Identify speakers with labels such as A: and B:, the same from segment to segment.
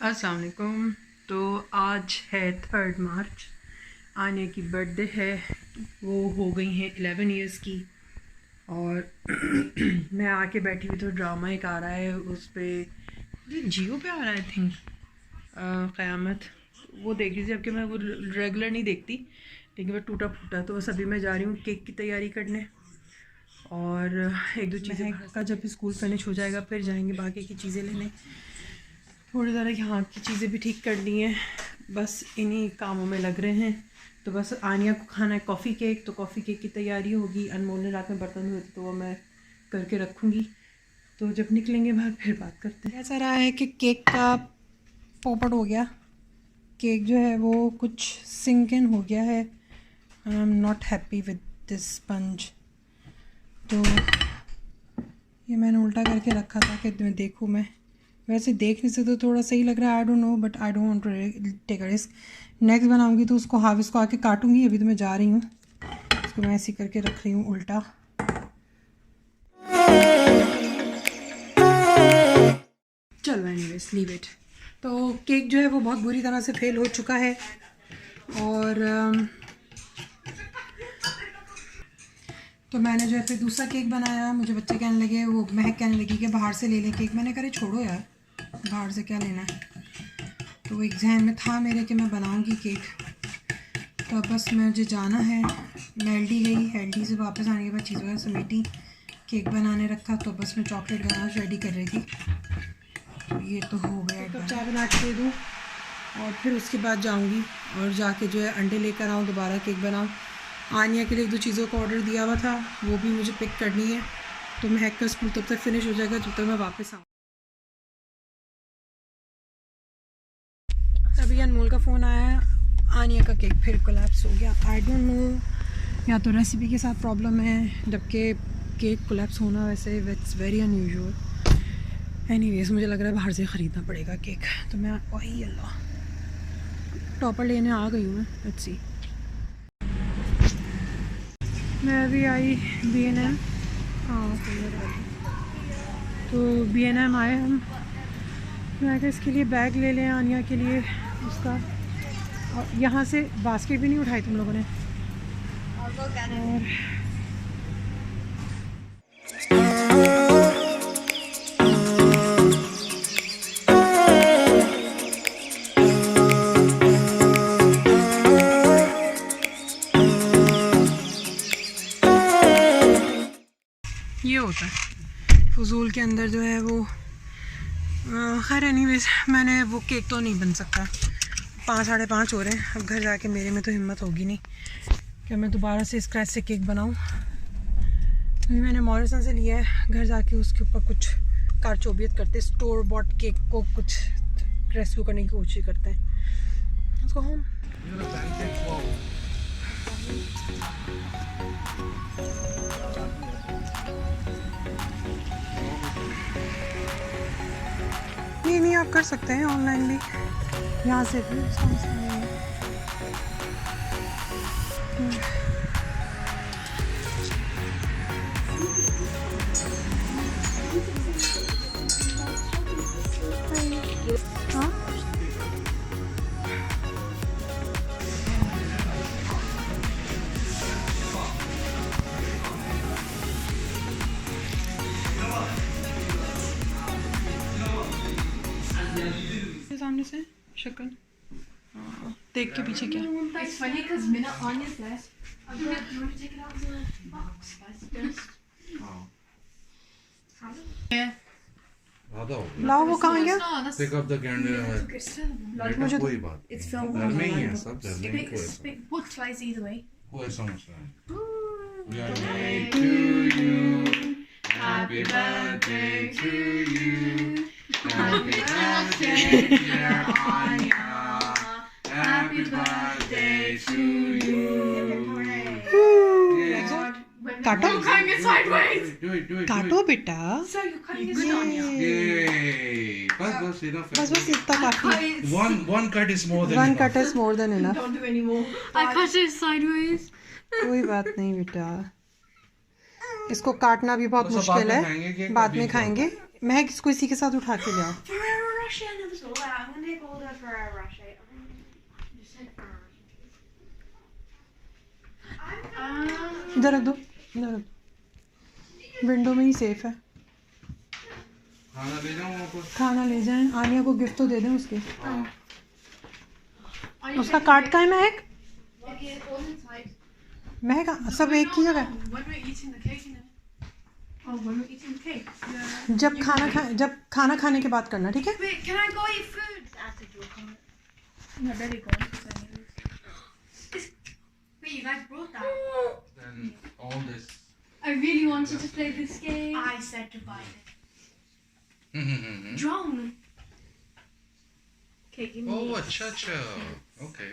A: अस्सलाम वालेकुम। तो आज है 3 मार्च, आनिया की बर्थडे है। वो हो गई हैं 11 इयर्स की और मैं आके बैठी हुई तो ड्रामा एक आ रहा है उस पर, जियो पे आ रहा है आई थिंक, क़यामत। वो देख लीजिए, जबकि मैं वो रेगुलर नहीं देखती, लेकिन वह टूटा फूटा। तो बस अभी मैं जा रही हूँ केक की तैयारी करने और एक दो चीज़ें का जब स्कूल फिनिश हो जाएगा फिर जाएंगे बाकी की चीज़ें लेने। थोड़ी ज़रा यहाँ की चीज़ें भी ठीक कर ली हैं, बस इन्हीं कामों में लग रहे हैं। तो बस आनिया को खाना है कॉफ़ी केक, तो कॉफ़ी केक की तैयारी होगी। अनमोल ने रात में बर्तन धोए थे तो वो मैं करके रखूँगी। तो जब निकलेंगे बाहर फिर बात करते हैं। ऐसा रहा है कि केक का पोपट हो गया, केक जो है वो कुछ सिंक इन हो गया है। I am not happy with this sponge. तो ये मैंने उल्टा करके रखा था कि मैं देखूँ। मैं वैसे देखने से तो थोड़ा सही लग रहा है, I don't know, but I don't want to take a risk. Next बनाऊंगी तो उसको हाफ इसको आके काटूंगी। अभी तो मैं जा रही हूँ, इसको मैं ऐसे करके रख रही हूँ उल्टा। चलो एनीवेज लीव इट। तो केक जो है वो बहुत बुरी तरह से फेल हो चुका है और तो मैंने जो है फिर दूसरा केक बनाया। मुझे बच्चे कहने लगे, वो महक कहने लगी कि बाहर से ले लें केक। मैंने कहा छोड़ो यार, बाहर से क्या लेना है। तो एक जहन में था मेरे कि मैं बनाऊंगी केक। तो अब बस मुझे जाना है। मैं एलडी गई, एलडी से वापस आने के बाद चीज़ों समेटी, केक बनाने रखा। तो बस मैं चॉकलेट गनाश रेडी कर रही थी। तो ये तो हो गया। एक कप चाय बना के दे दूँ और फिर उसके बाद जाऊँगी और जाके जो है अंडे लेकर आऊँ, दोबारा केक बनाऊँ। आनिया के लिए 1-2 चीज़ों का ऑर्डर दिया हुआ था, वो भी मुझे पिक करनी है। तो महक का स्कूल तब तक फिनिश हो जाएगा जब तक मैं वापस आऊँ। अभी अनमोल का फ़ोन आया, आनिया का केक फिर कोलैप्स हो गया। आई डोंट नो, या तो रेसिपी के साथ प्रॉब्लम है, जबकि केक कोलैप्स होना वैसे इट्स वेरी अनयूजुअल। एनीवेज मुझे लग रहा है बाहर से ख़रीदना पड़ेगा केक। तो मैं वही अल्लाह टॉपर लेने आ गई हूँ। Let's see. मैं अभी आई B&M। हाँ तो B&M आए हम। मैं क्या इसके लिए बैग ले लें, आनिया के लिए उसका। और यहाँ से बास्केट भी नहीं उठाई तुम लोगों ने। और ये होता है फजूल के अंदर जो है वो। खैर एनीवेज मैंने वो केक तो नहीं बन सकता। 5-5:30 हो रहे हैं। अब घर जाके मेरे में तो हिम्मत होगी नहीं कि मैं दोबारा से स्क्रैच से केक बनाऊं। अभी मैंने मॉरिसन से लिया है, घर जाके उसके ऊपर कुछ कारचोबियत करते, स्टोर बॉट केक को कुछ रेस्क्यू करने की कोशिश करते हैं। उसको हम नहीं आप कर सकते हैं ऑनलाइन भी, यहाँ से भी। हाँ सामने से शक्ल देख के पीछे क्या। लाओ वो कहाँ गया।
B: Pick up the candle.
A: मुझे
B: कोई बात
C: It's filmed
B: घर
C: on
B: में ही
C: the
B: है सब, घर में ही
C: What twice either way?
B: कोई समस्या नहीं। Birthday to you, happy birthday to you, happy birthday dear Anya, happy birthday to you.
A: काटो
C: You're cutting it sideways!
B: Do it.
A: काटो बेटा।
C: So you're cutting it sideways.
B: Yay! बस enough.
A: बस इतना काफी।
B: One cut is more than
A: one
B: enough.
A: Cut is more than enough.
C: Don't do any more. I cut it sideways.
A: कोई बात नहीं बेटा, इसको काटना भी बहुत
B: तो सब
A: मुश्किल
B: बाद में खाएंगे
A: है।
B: कि
A: बाद
B: कभी
A: में खाएंगे। महक इसको इसी के साथ उठा के ले आओ।
C: Ferrero Rocher never saw that. I'm gonna go
A: इधर रख दो, इधर रख दो, विंडो में ही सेफ है।
B: खाना ले जाऊँ वापस?
A: खाना ले जाएं, आनिया को गिफ्ट तो दे दें उसके।
B: हाँ।
A: उसका कार्ड का है महक,
C: Okay, all inside.
A: महक सब एक ही जगह है।
C: When we're eating the cake, you know. Oh, when we're eating the cake. Yeah.
A: जब खाना खाने के बाद करना, ठीक है?
C: Wait, can I go eat food? No, Daddy go. Wait, you guys brought that?
B: Then all this.
C: I really wanted to play this game. I said to buy it. Drone. Okay, give me.
B: Oh, अच्छा. Okay.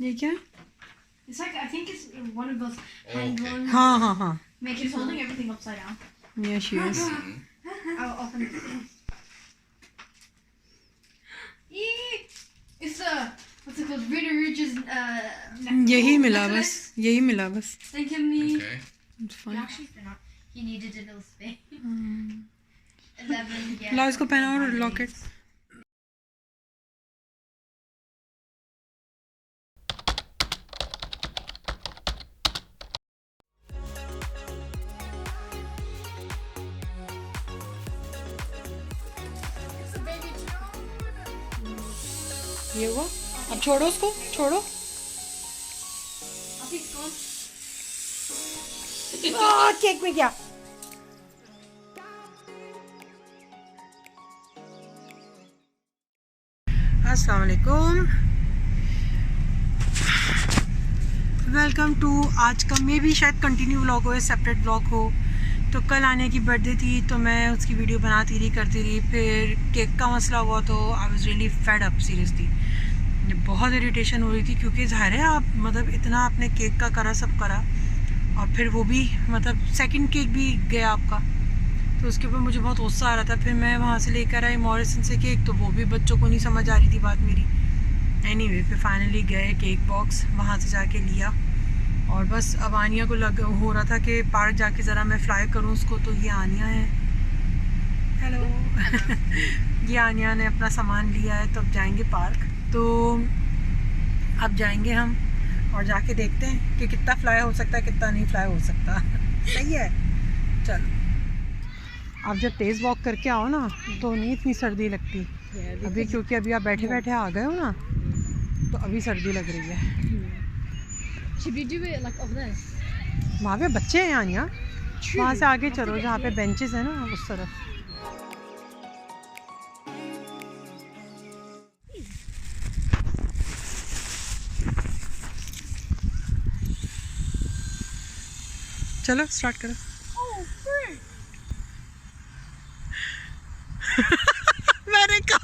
A: ये क्या?
C: It's like I think it's one of those hand drawn.
A: हाँ हाँ हाँ,
C: She's holding everything upside down.
A: ये she is.
C: I'll open it. Eee! It's what's it called? Rita Ridge's
A: यही मिला
C: necklace.
A: बस, यही मिला बस।
C: Thank you, me.
B: Okay.
A: It's fine.
C: Actually, they're not. He needed a little space. 11. Yeah.
A: ला इसको पहनाओ और locket. ये हुआ, अब छोड़ो उसको, छोड़ो।
C: I think it's gone.
A: Cake में क्या? अस्सलाम वालेकुम, वेलकम टू आज का मे भी शायद कंटिन्यू व्लॉग हो या सेपरेट व्लॉग हो। तो कल आने की बर्थडे थी तो मैं उसकी वीडियो बनाती रही करती रही, फिर केक का मसला हुआ तो I was really fed up seriously. बहुत इरिटेशन हो रही थी क्योंकि ज़ाहिर है आप मतलब इतना आपने केक का करा, सब करा, और फिर वो भी मतलब सेकंड केक भी गया आपका, तो उसके ऊपर मुझे बहुत गुस्सा आ रहा था। फिर मैं वहाँ से लेकर आई मॉरिसन से केक, तो वो भी बच्चों को नहीं समझ आ रही थी बात मेरी। एनीवे फिर फाइनली गए केक बॉक्स, वहाँ से जाके लिया, और बस अब आनिया को हो रहा था कि पार्क जाके ज़रा मैं फ्लाई करूँ उसको। तो ये आनिया है, हेलो ये आनिया ने अपना सामान लिया है, तो अब जाएंगे पार्क। तो अब जाएंगे हम और जाके देखते हैं कि कितना फ्लाई हो सकता है, कितना नहीं फ्लाई हो सकता। सही है, चलो। आप जब तेज़ वॉक करके आओ ना तो नहीं इतनी सर्दी लगती अभी, क्योंकि अभी आप बैठे बैठे आ गए हो ना, तो अभी सर्दी लग रही है।
C: Should we do it like over there?
A: वहाँ पे बच्चे हैं आनिया, वहाँ से आगे चलो जहाँ पे बेंचेस है ना उस तरफ। चलो स्टार्ट करो। मैंने कहा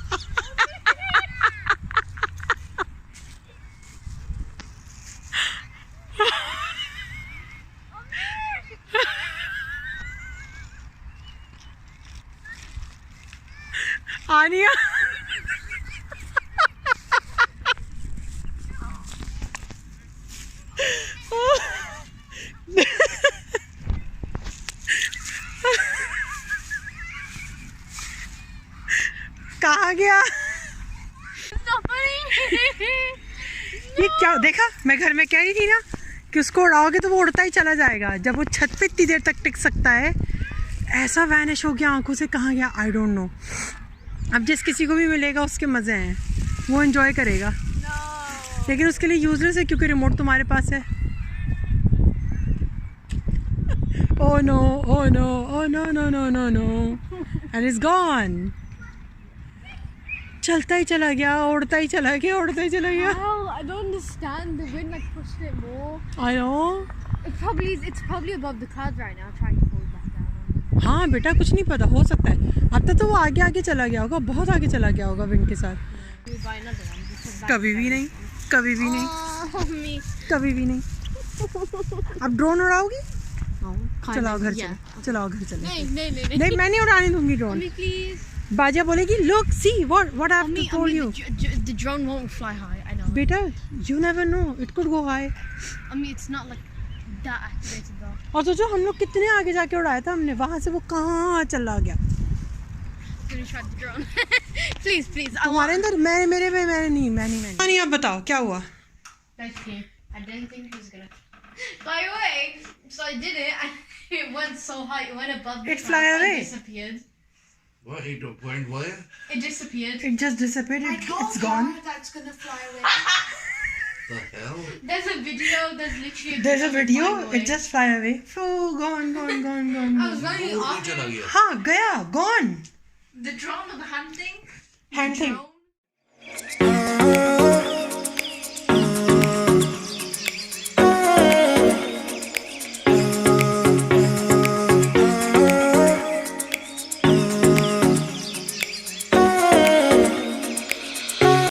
A: आनिया कहाँ गया? ये क्या देखा, मैं घर में कह रही थी ना कि उसको उड़ाओगे तो वो उड़ता ही चला जाएगा। जब वो छत पे इतनी देर तक टिक सकता है, ऐसा वैनिश हो गया आंखों से, कहाँ गया आई डोंट नो। अब जिस किसी को भी मिलेगा उसके मज़े हैं, वो एंजॉय करेगा, लेकिन उसके लिए यूजलेस है क्योंकि रिमोट तुम्हारे पास है। Oh no, oh no, oh no no no no no, and it's gone. चलता ही चला गया, उड़ता ही चला गया, उड़ता ही चला गया।
C: Well, I don't understand. The wind like pushed it more.
A: I know.
C: It's probably above the clouds right now, trying to fall back down.
A: हाँ बेटा, कुछ नहीं पता, हो सकता है। अब तक तो वो आगे आगे चला गया होगा, बहुत आगे चला गया होगा विंड के साथ।
C: We'll buy another one because that's
A: कभी भी नहीं, कभी भी नहीं,
C: Oh, me.
A: कभी भी नहीं। अब ड्रोन उड़ाओगी? चलाओ घर चले, चलाओ घर चले। नहीं मैं नहीं उड़ाने दूंगी ड्रोन।
C: Mommy, please.
A: बाजा बोलेगी look see what I have to told you।
C: The drone won't fly high. I know.
A: बेटा you never know, it could go high।
C: It's not like that activated though.
A: और सोचो हम लोग कितने आगे जाके उड़ाया था हमने, वहाँ से वो कहाँ चला गया।
C: Gonna try the drone. Please.
A: हमारे अंदर मैंने नहीं। अब बताओ क्या हुआ?
C: Basically, I didn't think he was gonna Fly away. So I did it, and it went so high. It went above the
A: It
C: cloud
A: fly
C: and
A: away.
C: disappeared.
B: What? It went where?
C: It disappeared.
A: It just disappeared.
D: I told
A: It's gone.
D: her that's gonna fly away.
B: The hell?
C: There's a video. There's literally.
A: There's a
C: of it
A: video.
C: flying away.
A: It just fly away. Oh, gone.
C: I was running
B: वो भी
C: after
B: चला
C: it.
B: गया.
A: हाँ गया. Gone.
C: The drone or the hand thing.
A: Hand thing.
C: Drone.